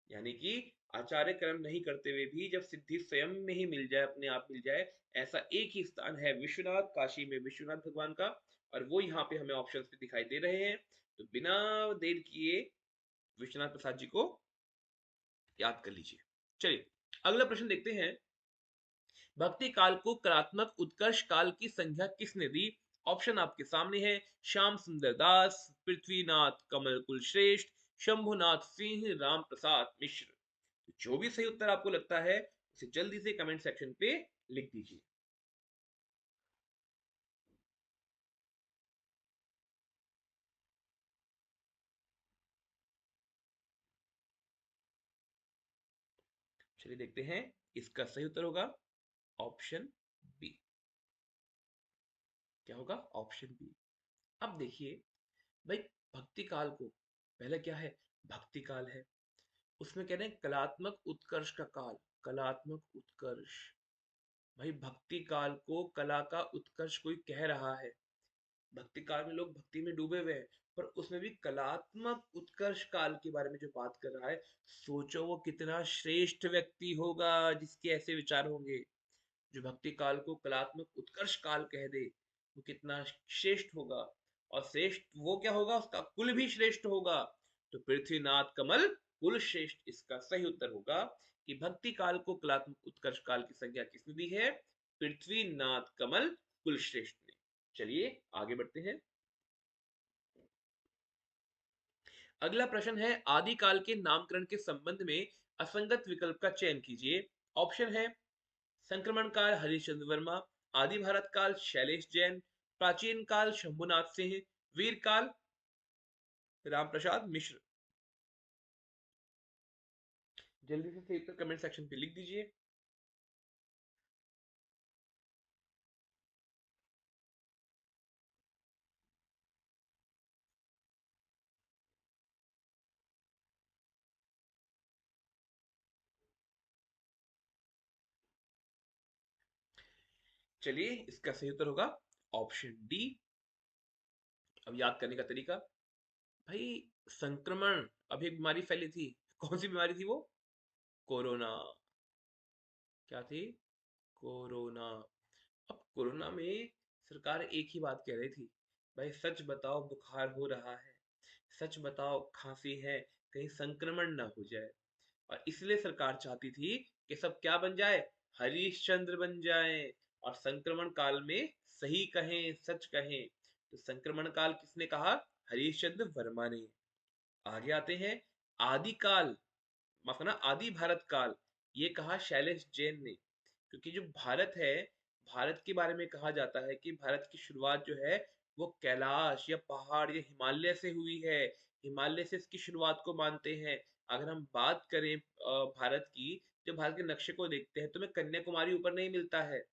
A: यानी कि आचार्य कर्म नहीं करते हुए भी जब सिद्धि स्वयं में ही मिल जाए, अपने आप मिल जाए, ऐसा एक ही स्थान है विश्वनाथ, काशी में विश्वनाथ भगवान का। और वो यहाँ पे हमें ऑप्शंस पे दिखाई दे रहे हैं। तो बिना देर किए विश्वनाथ प्रसाद जी को याद कर लीजिए। चलिए अगला प्रश्न देखते हैं। भक्ति काल को कलात्मक उत्कर्ष काल की संज्ञा किसने दी? ऑप्शन आपके सामने है। श्याम सुंदर दास, पृथ्वीनाथ कमल कुल श्रेष्ठ, शंभुनाथ सिंह, राम प्रसाद मिश्र। जो भी सही उत्तर आपको लगता है उसे जल्दी से कमेंट सेक्शन पे लिख दीजिए। चलिए देखते हैं। इसका सही उत्तर होगा ऑप्शन बी। क्या होगा? Option B. अब देखिए भाई, भक्ति काल को, पहले क्या है? भक्ति काल है, उसमें कह रहे हैं कलात्मक उत्कर्ष का काल। कलात्मक उत्कर्ष, भाई भक्ति काल को कला का उत्कर्ष कोई कह रहा है। भक्ति काल में लोग भक्ति में डूबे हुए हैं, पर उसमें भी कलात्मक उत्कर्ष काल के बारे में जो बात कर रहा है, सोचो वो कितना श्रेष्ठ व्यक्ति होगा जिसके ऐसे विचार होंगे। जो भक्ति काल को कलात्मक उत्कर्ष काल कह दे, वो कितना श्रेष्ठ होगा। और श्रेष्ठ वो क्या होगा? उसका कुल भी श्रेष्ठ होगा। तो पृथ्वीनाथ कमल कुल श्रेष्ठ इसका सही उत्तर होगा कि भक्ति काल को कलात्मक उत्कर्ष काल की संज्ञा किसने दी है? पृथ्वीनाथ कमल कुल श्रेष्ठ ने। चलिए आगे बढ़ते हैं। अगला प्रश्न है, आदिकाल के नामकरण के संबंध में असंगत विकल्प का चयन कीजिए। ऑप्शन है संक्रमण काल हरिश्चंद्र वर्मा, आदि भारत काल शैलेश जैन, प्राचीन काल शंभुनाथ सिंह, वीर काल राम प्रसाद मिश्र। जल्दी से सही उत्तर कमेंट सेक्शन पे लिख दीजिए। चलिए इसका सही उत्तर होगा ऑप्शन डी। अब याद करने का तरीका, भाई संक्रमण, अभी एक बीमारी फैली थी, कौन सी बीमारी थी वो? कोरोना। क्या थी? कोरोना। अब कोरोना में सरकार एक ही बात कह रही थी, भाई सच बताओ बुखार हो रहा है, सच बताओ खांसी है, कहीं संक्रमण ना हो जाए। और इसलिए सरकार चाहती थी कि सब क्या बन जाए? हरिश्चंद्र बन जाए। और संक्रमण काल में सही कहें, सच कहें, तो संक्रमण काल किसने कहा? हरिश्चंद्र वर्मा ने। आगे आते हैं। आदिकाल, माफ करना, आदि भारत काल, ये कहा शैलेश जैन ने। क्योंकि जो भारत है, भारत के बारे में कहा जाता है कि भारत की शुरुआत जो है वो कैलाश या पहाड़ या हिमालय से हुई है। हिमालय से इसकी शुरुआत को मानते हैं। अगर हम बात करें भारत की, जब भारत के नक्शे को देखते हैं तो हमें कन्याकुमारी ऊपर नहीं मिलता है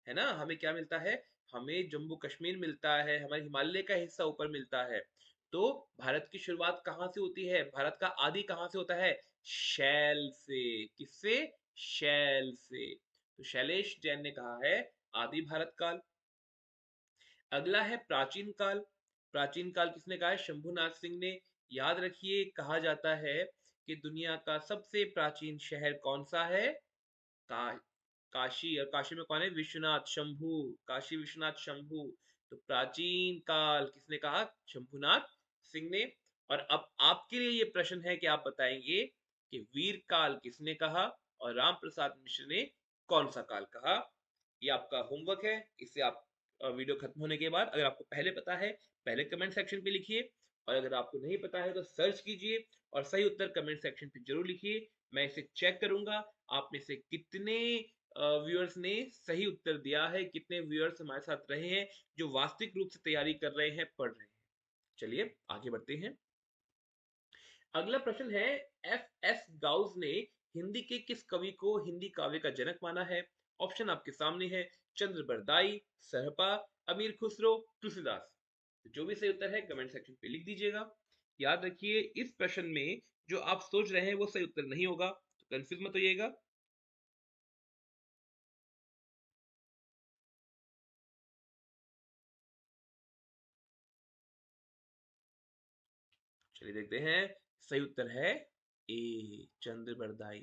A: ना? हमें क्या मिलता है? हमें जम्मू कश्मीर मिलता है, हमारे हिमालय का हिस्सा ऊपर मिलता है। तो भारत की शुरुआत कहाँ से होती है? भारत का आदि कहाँ से होता है? शैल से। किससे? शैल से। तो शैलेश जैन ने कहा है आदि भारत काल। अगला है प्राचीन काल। प्राचीन काल किसने कहा है? शंभुनाथ सिंह ने। याद रखिए, कहा जाता है कि दुनिया का सबसे प्राचीन शहर कौन सा है? का काशी। और काशी में कौन है? विश्वनाथ शंभु। काशी विश्वनाथ शंभु। तो प्राचीन काल किसने कहा? शंभुनाथ सिंह ने। और अब आपके लिए ये प्रश्न है कि आप बताएंगे कि वीर काल किसने कहा और राम प्रसाद मिश्र ने कौन सा काल कहा। ये आपका होमवर्क है। इसे आप वीडियो खत्म होने के बाद, अगर आपको पहले पता है, पहले कमेंट सेक्शन पे लिखिए। और अगर आपको नहीं पता है तो सर्च कीजिए और सही उत्तर कमेंट सेक्शन पे जरूर लिखिए। मैं इसे चेक करूंगा आप में से कितने व्यूअर्स ने सही उत्तर दिया है, कितने व्यूअर्स हमारे साथ रहे हैं जो वास्तविक रूप से तैयारी कर रहे हैं, पढ़ रहे हैं। चलिए आगे बढ़ते हैं। अगला प्रश्न है, एफ एस गाउस ने हिंदी के किस कवि को हिंदी काव्य का जनक माना है? ऑप्शन आपके सामने है, चंद्र बरदाई, सरहपा, अमीर खुसरो, तुलसीदास। तो जो भी सही उत्तर है कमेंट सेक्शन पे लिख दीजिएगा। याद रखिए इस प्रश्न में जो आप सोच रहे हैं वो सही उत्तर नहीं होगा, तो कंफ्यूज मत होइएगा। चलिए देखते हैं। सही उत्तर है ए, चंद्र बरदाई।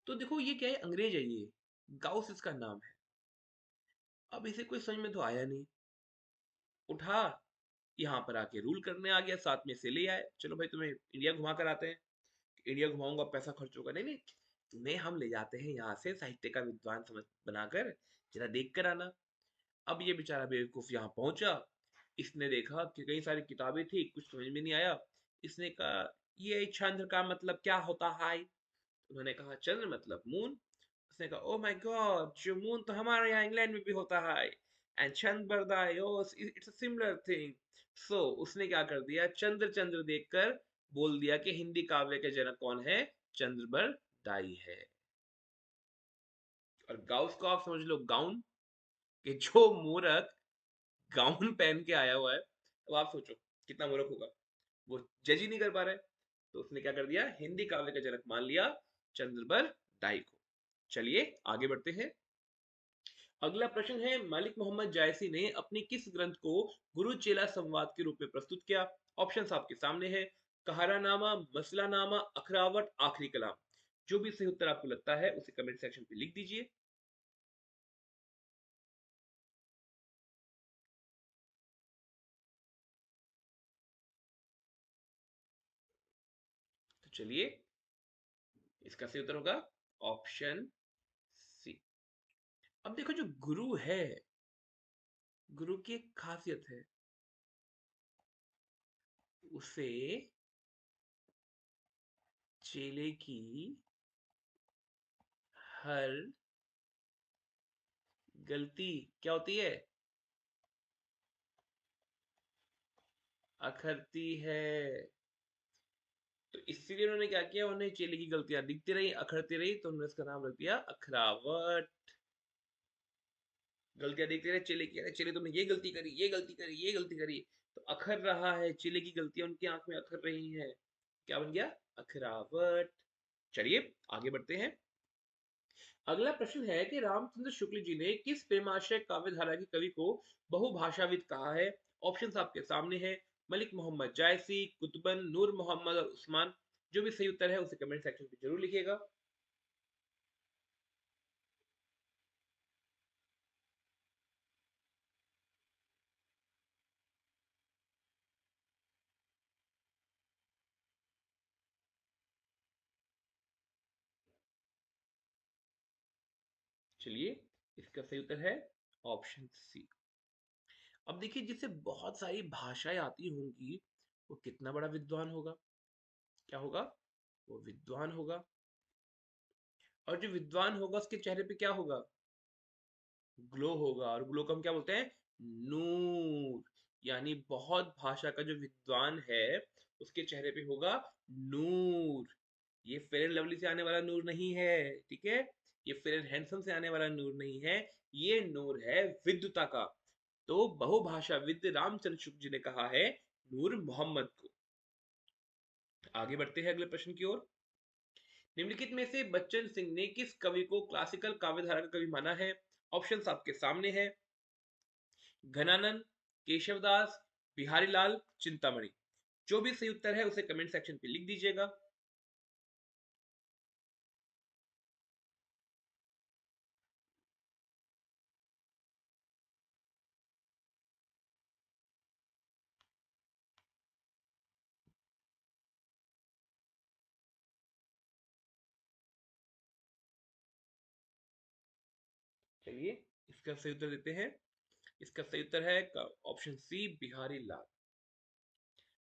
A: तो देखो ये क्या है, अंग्रेज है ये, गाउस इसका नाम है। अब इसे कोई समझ में तो आया नहीं, उठा यहाँ पर आके रूल करने आ गया, साथ में से ले आए, चलो भाई तुम्हें इंडिया घुमा कर आते हैं। इंडिया घुमाऊंगा, पैसा खर्च होगा, नहीं नहीं, तुम्हें हम ले जाते हैं यहाँ से साहित्य का विद्वान समझ बनाकर, जरा देख कर आना। अब ये बेचारा बेवकूफ यहाँ पहुंचा, इसने देखा कि कई सारी किताबें थी, कुछ समझ में नहीं आया। इसने कहा ये चंद्र का मतलब क्या होता है? उन्होंने कहा चंद्र मतलब मून। उसने कहा ओ माय गॉड, जो मून तो हमारे यहाँ इंग्लैंड में भी होता है, and Chandra Bardai oh it's a similar thing. So उसने क्या कर दिया, चंद्र चंद्र देखकर बोल दिया कि हिंदी काव्य के जनक कौन है, चंद्र बरदाई है। और गाउस को आप समझ लो गाउन, कि जो मूर्ख गाउन पहन के आया हुआ है, अब आप सोचो कितना मूर्ख होगा, वो जज ही नहीं कर पा रहा है। तो उसने क्या कर दिया, हिंदी काव्य का जनक मान लिया चंद्रबर दाई को। चलिए आगे बढ़ते हैं। अगला प्रश्न है, मलिक मोहम्मद जायसी ने अपनी किस ग्रंथ को गुरु चेला संवाद के रूप में प्रस्तुत किया? ऑप्शंस आपके सामने है, कहारानामा, मसलानामा, अखरावट, आखिरी कलाम। जो भी सही उत्तर आपको लगता है उसे कमेंट सेक्शन पे लिख दीजिए। तो चलिए, इसका सही उत्तर होगा ऑप्शन सी। अब देखो जो गुरु है, गुरु की एक खासियत है, उसे चेले की हर गलती क्या होती है, अखरती है। तो इसीलिए उन्होंने क्या किया, उन्हें चेले की गलतियां दिखती रही, अखरती रही, तो उन्होंने इसका नाम रख दिया अखरावट। गलतियां दिखती रही चेले की, अरे चेले तुमने ये गलती करी, ये गलती करी, ये गलती करी, तो अखर रहा है, चेले की गलतियां उनकी आंख में अखर रही हैं, क्या बन गया, अखरावट। चलिए आगे बढ़ते हैं। अगला प्रश्न है कि रामचंद्र शुक्ल जी ने किस प्रेमाशय काव्य धारा के कवि को बहुभाषाविद कहा है? ऑप्शंस आपके सामने हैं, मलिक मोहम्मद जायसी, कुतुबन, नूर मोहम्मद और उस्मान। जो भी सही उत्तर है उसे कमेंट सेक्शन में जरूर लिखिएगा। चलिए, इसका सही उत्तर है ऑप्शन सी। अब देखिए, जिसे बहुत सारी भाषाएं आती होंगी वो कितना बड़ा विद्वान होगा, क्या होगा, वो विद्वान होगा। और जो विद्वान होगा उसके चेहरे पे क्या होगा, ग्लो होगा, और ग्लो को हम क्या बोलते हैं, नूर। यानी बहुत भाषा का जो विद्वान है उसके चेहरे पे होगा नूर। ये फेयर एंड लवली से आने वाला नूर नहीं है, ठीक है, ये फेयर एंड हैंडसम से आने वाला नूर नहीं है, ये नूर है विद्वता का। तो बहुभाषा विद रामचंद्र शुक्ल जी ने कहा है नूर मोहम्मद को। आगे बढ़ते हैं अगले प्रश्न की ओर। निम्नलिखित में से बच्चन सिंह ने किस कवि को क्लासिकल काव्यधारा का कवि माना है? ऑप्शंस आपके सामने है, घनानंद, केशवदास, बिहारी लाल, चिंतामणि। जो भी सही उत्तर है उसे कमेंट सेक्शन पे लिख दीजिएगा। चलिए, इसका सही उत्तर देते हैं। इसका सही उत्तर है ऑप्शन सी, बिहारी लाल।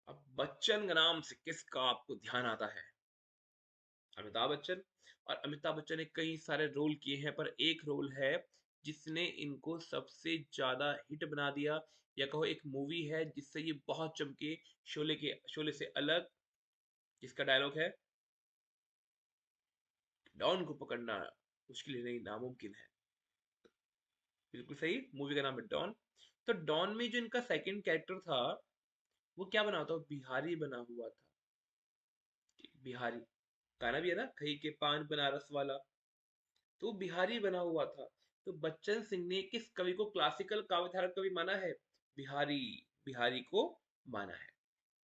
A: अब बच्चन के नाम से किसका आपको ध्यान आता है? अमिताभ बच्चन। और अमिताभ बच्चन ने कई सारे रोल किए हैं, पर एक रोल है जिसने इनको सबसे ज्यादा हिट बना दिया, या कहो एक मूवी है जिससे ये बहुत चमके, शोले से अलग, जिसका डायलॉग है डॉन को पकड़ना मुश्किल ही नहीं नामुमकिन है। बिल्कुल सही, मूवी का नाम है डॉन। तो डॉन में जो इनका सेकंड कैरेक्टर था, वो क्या बना था? बिहारी बना हुआ था। बिहारी गाना भी है ना, कहीं के पान बनारस वाला, तो वो बिहारी बना हुआ था। तो बच्चन सिंह ने किस कवि को क्लासिकल काव्यधारक कवि माना है? बिहारी, बिहारी को माना है।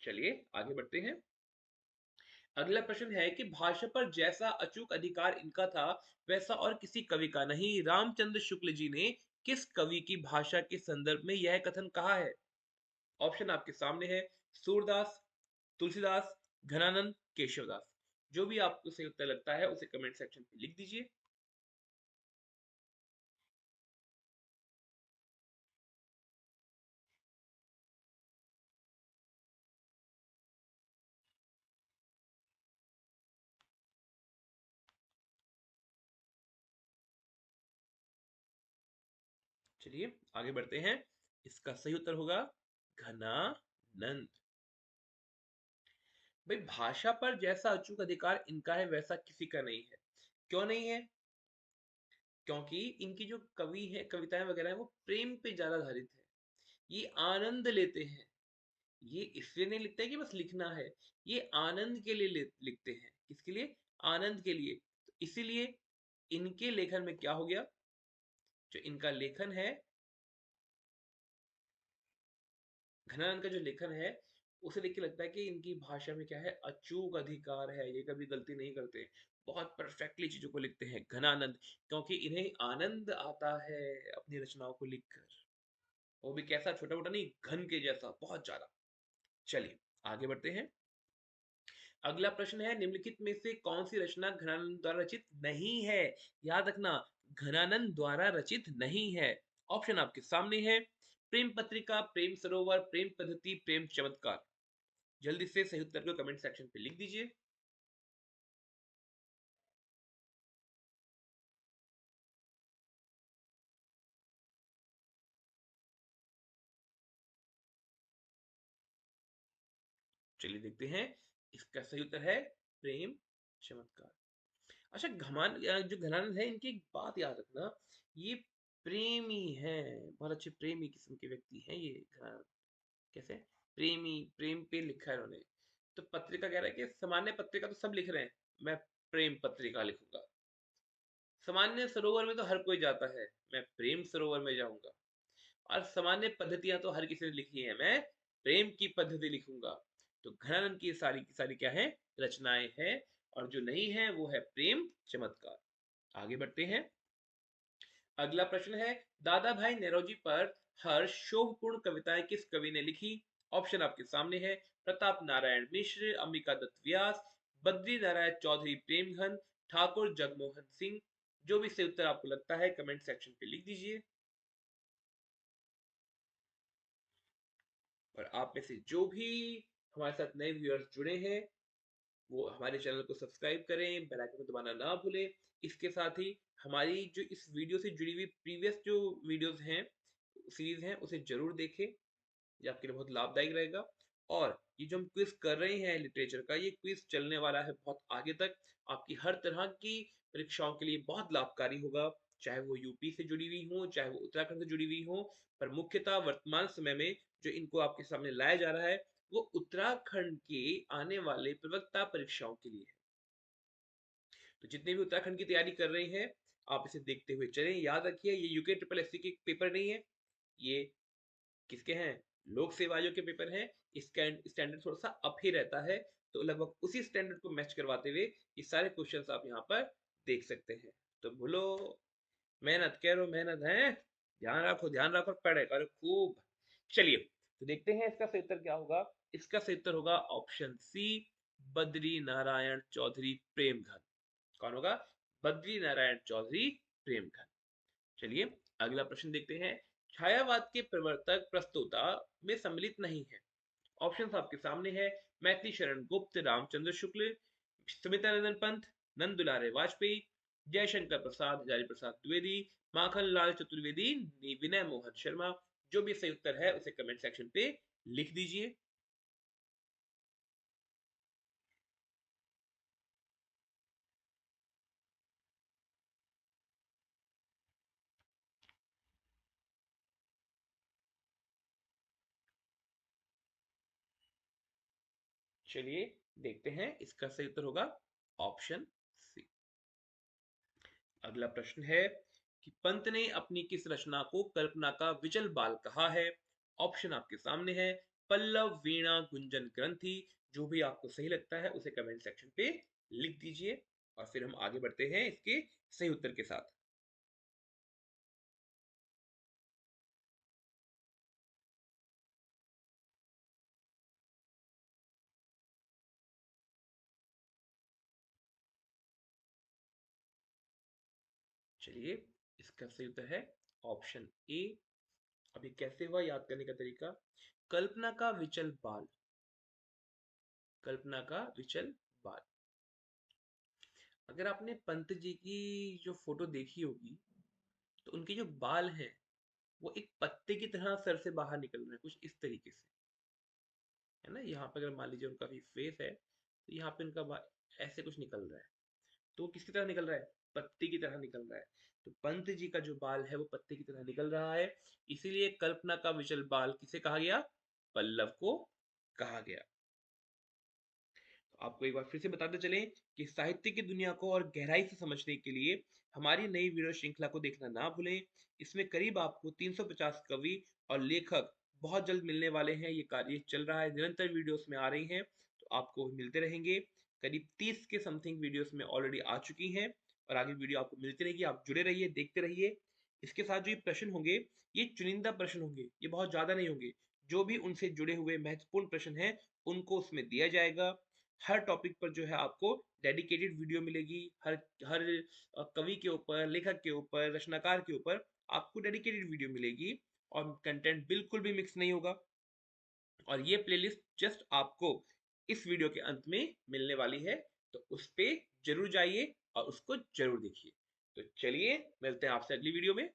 A: चलिए आगे बढ़ते हैं। अगला प्रश्न है कि भाषा पर जैसा अचूक अधिकार इनका था, वैसा और किसी कवि का नहीं। रामचंद्र शुक्ल जी ने किस कवि की भाषा के संदर्भ में यह कथन कहा है? ऑप्शन आपके सामने है। सूरदास, तुलसीदास, घनानंद, केशवदास। जो भी आपको सही उत्तर लगता है उसे कमेंट सेक्शन में लिख दीजिए। चलिए आगे बढ़ते हैं। इसका सही उत्तर होगा घनानंद। भाई भाषा पर जैसा अचूक अधिकार इनका है, वैसा किसी का नहीं है। क्यों नहीं है? क्योंकि इनकी जो कवि है, कविताएं वगैरह है, वो प्रेम पे ज्यादा आधारित है। ये आनंद लेते हैं। ये इसलिए नहीं लिखते हैं कि बस लिखना है, ये आनंद के लिए लिखते हैं। किसके लिए? आनंद के लिए। तो इसीलिए इनके लेखन में क्या हो गया, जो इनका लेखन है, घनानंद का जो लेखन है, उसे देख के लगता है कि इनकी भाषा में क्या है, अचूक अधिकार है, ये कभी गलती नहीं करते, बहुत परफेक्टली चीजों को लिखते हैं घनानंद, क्योंकि इन्हें आनंद आता है अपनी रचनाओं को लिखकर। वो भी कैसा, छोटा मोटा नहीं, घन के जैसा, बहुत ज्यादा। चलिए आगे बढ़ते हैं। अगला प्रश्न है, निम्नलिखित में से कौन सी रचना घनानंद द्वारा रचित नहीं है? याद रखना, घनानंद द्वारा रचित नहीं है। ऑप्शन आपके सामने है। प्रेम पत्रिका, प्रेम सरोवर, प्रेम पद्धति, प्रेम चमत्कार। जल्दी से सही उत्तर को कमेंट सेक्शन पे लिख दीजिए। चलिए देखते हैं। इसका सही उत्तर है प्रेम चमत्कार। अच्छा, जो घनानंद है, इनकी एक बात याद रखना, ये प्रेमी है, बहुत अच्छे प्रेमी किस्म के व्यक्ति हैं ये घनानंद। कैसे? प्रेमी, प्रेम पे लिखा है उन्होंने। तो पत्रिका कह रहा है कि सामान्य पत्रिका तो सब लिख रहे हैं, मैं प्रेम पत्रिका लिखूंगा। सामान्य सरोवर में तो हर कोई जाता है, मैं प्रेम सरोवर में जाऊंगा। और सामान्य पद्धतियां तो हर किसी ने लिखी है, मैं प्रेम की पद्धति लिखूंगा। तो घनानंद की की सारी क्या है, रचनाएं हैं। और जो नहीं है वो है प्रेम चमत्कार। आगे बढ़ते हैं। अगला प्रश्न है, दादा भाई नौरोजी पर हर्ष शोभपूर्ण कविताएं किस कवि ने लिखी? ऑप्शन आपके सामने है। प्रताप नारायण मिश्र, अंबिका दत्त व्यास, बद्री नारायण चौधरी प्रेमघन, ठाकुर जगमोहन सिंह। जो भी सही उत्तर आपको लगता है कमेंट सेक्शन पे लिख दीजिए। और आप में से जो भी हमारे साथ नए व्यूअर्स जुड़े हैं, वो हमारे चैनल को सब्सक्राइब करें, बेल आइकन को दबाना ना भूलें। इसके साथ ही हमारी जो इस वीडियो से जुड़ी हुई प्रीवियस जो वीडियोस हैं, सीरीज हैं, उसे जरूर देखें। ये आपके लिए बहुत लाभदायक रहेगा। और ये जो हम क्विज कर रहे हैं लिटरेचर का, ये क्विज चलने वाला है बहुत आगे तक, आपकी हर तरह की परीक्षाओं के लिए बहुत लाभकारी होगा। चाहे वो यूपी से जुड़ी हुई हो, चाहे वो उत्तराखंड से जुड़ी हुई हो, पर मुख्यतः वर्तमान समय में जो इनको आपके सामने लाया जा रहा है, वो उत्तराखंड के आने वाले प्रवक्ता परीक्षाओं के लिए है। तो जितने भी उत्तराखंड की तैयारी कर रहे हैं, आप इसे देखते हुए चलें। याद रखिए, ये यूके ट्रिपल एससी के पेपर नहीं है, ये किसके हैं, लोक सेवा आयोग के पेपर हैं। इसका स्टैंडर्ड थोड़ा सा अप ही रहता है, तो लगभग उसी स्टैंडर्ड को मैच करवाते हुए ये सारे क्वेश्चंस आप यहाँ पर देख सकते हैं। तो बोलो, मेहनत करो, मेहनत है, ध्यान रखो, पढ़े करो खूब। चलिए तो देखते हैं इसका सही उत्तर क्या होगा। इसका सही उत्तर होगा ऑप्शन सी, बद्री नारायण चौधरी प्रेमघन। कौन होगा? बद्री नारायण चौधरी प्रेमघन। चलिए अगला प्रश्न देखते हैं। छायावाद के प्रवर्तक प्रस्तोता में सम्मिलित नहीं है। ऑप्शन आपके सामने है। मैथिली शरण गुप्त, रामचंद्र शुक्ल, सुमित्रानंदन पंत, नंद दुलारे वाजपेयी, जयशंकर प्रसाद, हजारी प्रसाद द्विवेदी, माखन लाल चतुर्वेदी, विनय मोहन शर्मा। जो भी सही उत्तर है उसे कमेंट सेक्शन पे लिख दीजिए। चलिए देखते हैं, इसका सही उत्तर होगा ऑप्शन सी। अगला प्रश्न है कि पंत ने अपनी किस रचना को कल्पना का विचल बाल कहा है। ऑप्शन आपके सामने है। पल्लव, वीणा, गुंजन, ग्रंथि। जो भी आपको सही लगता है उसे कमेंट सेक्शन पे लिख दीजिए और फिर हम आगे बढ़ते हैं इसके सही उत्तर के साथ। चलिए, इसका सही उत्तर है ऑप्शन ए। अभी कैसे हुआ याद करने का तरीका। कल्पना का विचल बाल, कल्पना का विचल बाल। अगर आपने पंत जी की जो फोटो देखी होगी तो उनके जो बाल हैं वो एक पत्ते की तरह सर से बाहर निकल रहे हैं, कुछ इस तरीके से, है ना। यहाँ पे अगर मान लीजिए उनका भी फेस है तो यहाँ पे उनका ऐसे कुछ निकल रहा है। तो वो किसकी तरह निकल रहा है, पत्ते की तरह निकल रहा है। तो पंत जी का जो बाल है वो पत्ते की तरह निकल रहा है, इसीलिए कल्पना का विचल बाल किसे कहा गया, पल्लव को कहा गया। तो आपको एक बार फिर से बताते चलें कि साहित्य की दुनिया को और गहराई से समझने के लिए हमारी नई वीडियो श्रृंखला को देखना ना भूलें। इसमें करीब आपको 350 कवि और लेखक बहुत जल्द मिलने वाले हैं। ये कार्य चल रहा है, निरंतर वीडियोस में आ रही हैं, तो आपको मिलते रहेंगे। करीब 30 के समथिंग वीडियोस में ऑलरेडी आ चुकी हैं और आगे वीडियो आपको मिलती रहेगी। आप जुड़े रहिए, देखते रहिए। इसके साथ जो ये प्रश्न होंगे ये चुनिंदा प्रश्न होंगे, ये बहुत ज्यादा नहीं होंगे। जो भी उनसे जुड़े हुए महत्वपूर्ण प्रश्न हैं उनको उसमें दिया जाएगा। हर टॉपिक पर जो है आपको डेडिकेटेड वीडियो मिलेगी। हर हर कवि के ऊपर, लेखक के ऊपर, रचनाकार के ऊपर आपको डेडिकेटेड वीडियो मिलेगी और कंटेंट बिल्कुल भी मिक्स नहीं होगा। और ये प्लेलिस्ट जस्ट आपको इस वीडियो के अंत में मिलने वाली है, तो उस पे जरूर जाइए और उसको जरूर देखिए। तो चलिए मिलते हैं आपसे अगली वीडियो में।